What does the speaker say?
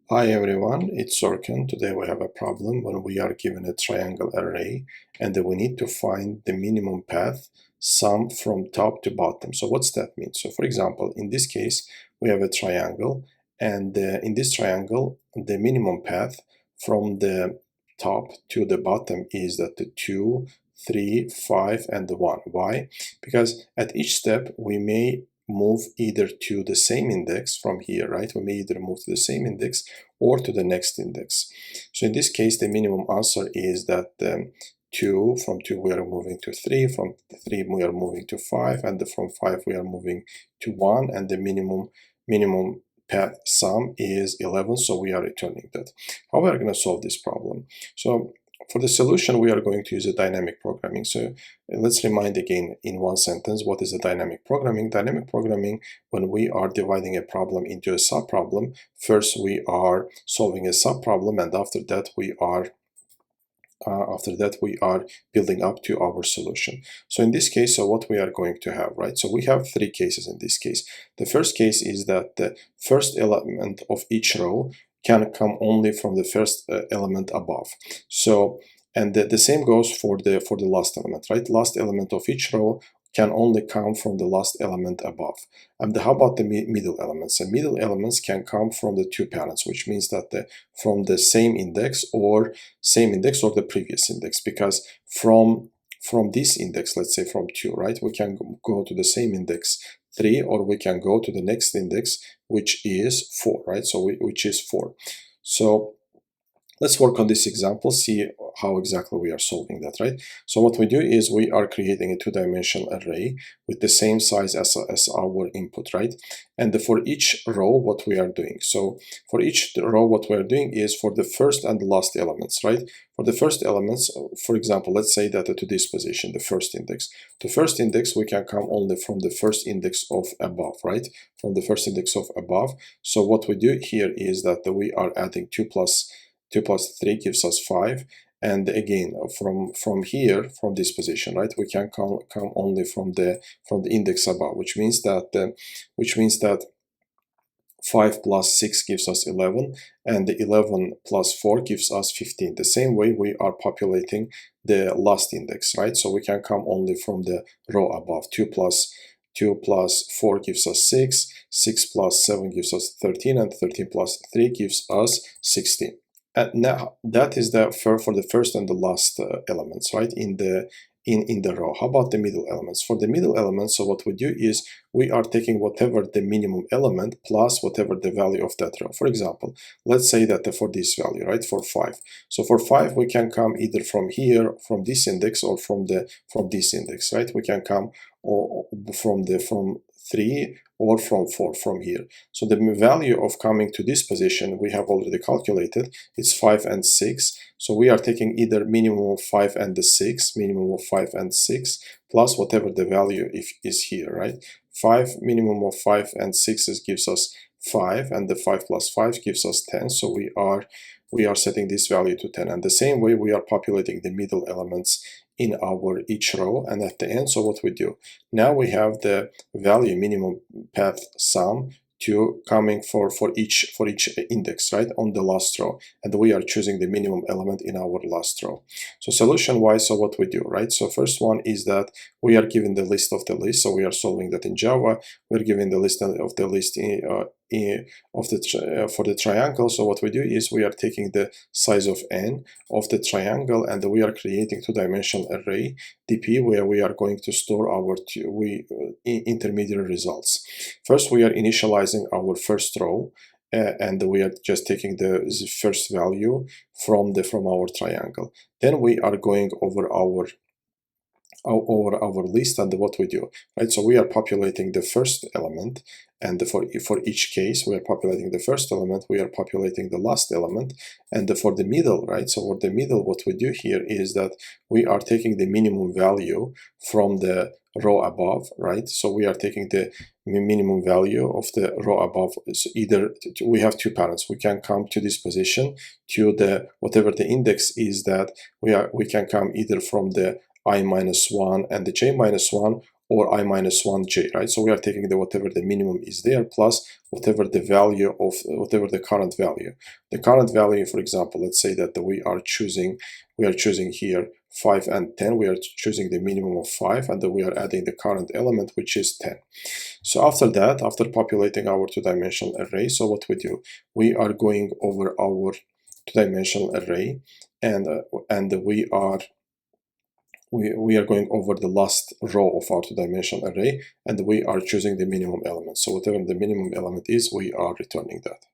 Hi everyone, it's Sorkin. Today we have a problem when we are given a triangle array and then we need to find the minimum path sum from top to bottom. So what's that mean? So for example, in this case, we have a triangle and in this triangle, the minimum path from the top to the bottom is that the 2, 3, 5 and the 1. Why? Because at each step we may move either to the same index from here, right? We may either move to the same index or to the next index. So in this case, the minimum answer is that 2, from 2 we are moving to 3, from 3 we are moving to 5, and from 5 we are moving to 1, and the minimum path sum is 11, so we are returning that. How are we going to solve this problem? So for the solution, we are going to use a dynamic programming. So let's remind again in one sentence, what is a dynamic programming? Dynamic programming, when we are dividing a problem into a subproblem, first we are solving a subproblem, and after that we are building up to our solution. So in this case, so what we are going to have, right? So we have three cases in this case. The first case is that the first element of each row can come only from the first element above. So, and the same goes for the last element, right? Last element of each row can only come from the last element above. And how about the middle elements? The middle elements can come from the two parents, which means that from the same index or the previous index, because from this index, let's say from 2, right, we can go to the same index 3, or we can go to the next index, which is 4, right? So which is 4. So let's work on this example, see how exactly we are solving that, right? So what we do is we are creating a two-dimensional array with the same size as our input, right? And for each row, what we are doing. So for each row, what we are doing is for the first and the last elements, right? For the first elements, for example, let's say that to this position, the first index. The first index, we can come only from the first index of above, right? From the first index of above. So what we do here is that we are adding 2 plus 3 gives us 5, and again from here, from this position, right, we can come only from the index above, which means that 5 plus 6 gives us 11, and the 11 plus 4 gives us 15. The same way we are populating the last index, right? So we can come only from the row above. 2 plus 4 gives us 6, 6 plus 7 gives us 13, and 13 plus 3 gives us 16. And now that is for the first and the last elements, right, in the row. How about the middle elements? For the middle elements, so what we do is we are taking whatever the minimum element plus whatever the value of that row. For example, let's say that for this value, right, for 5. So for 5, we can come either from here, from this index, or from this index, right? We can come from 3 or from 4 from here. So the value of coming to this position we have already calculated. It's 5 and 6. So we are taking either minimum of 5 and the 6, minimum of 5 and 6, plus whatever the value is here, right? 5, minimum of 5 and 6 gives us 5, and the 5 plus 5 gives us 10. So we are setting this value to 10. And the same way we are populating the middle elements in our each row, and at the end, so what we do now, we have the value minimum path sum to coming for each index, right, on the last row, and we are choosing the minimum element in our last row. So solution wise, so what we do, right? So first one is that we are given the list of the list, so we are solving that in Java. We're given the list of the list for the triangle. So what we do is we are taking the size of n of the triangle, and we are creating two-dimensional array dp, where we are going to store our intermediate results. First, we are initializing our first row, and we are just taking the first value from our triangle. Then we are going over our list, and what we do, right? So we are populating the first element, and for each case we are populating the first element, we are populating the last element, and for the middle, right? So for the middle, what we do here is that we are taking the minimum value from the row above, right? So we are taking the minimum value of the row above. So either we have two parents, we can come to this position to the whatever the index is, that we can come either from the I-1 and the j-1, or I minus 1j, right? So we are taking the whatever the minimum is there plus whatever the value of whatever the current value. The current value, for example, let's say that we are choosing here 5 and 10. We are choosing the minimum of 5, and then we are adding the current element, which is 10. So after that, after populating our two-dimensional array, so what we do, we are going over our two-dimensional array, and we are going over the last row of our two-dimensional array, and we are choosing the minimum element. So whatever the minimum element is, we are returning that.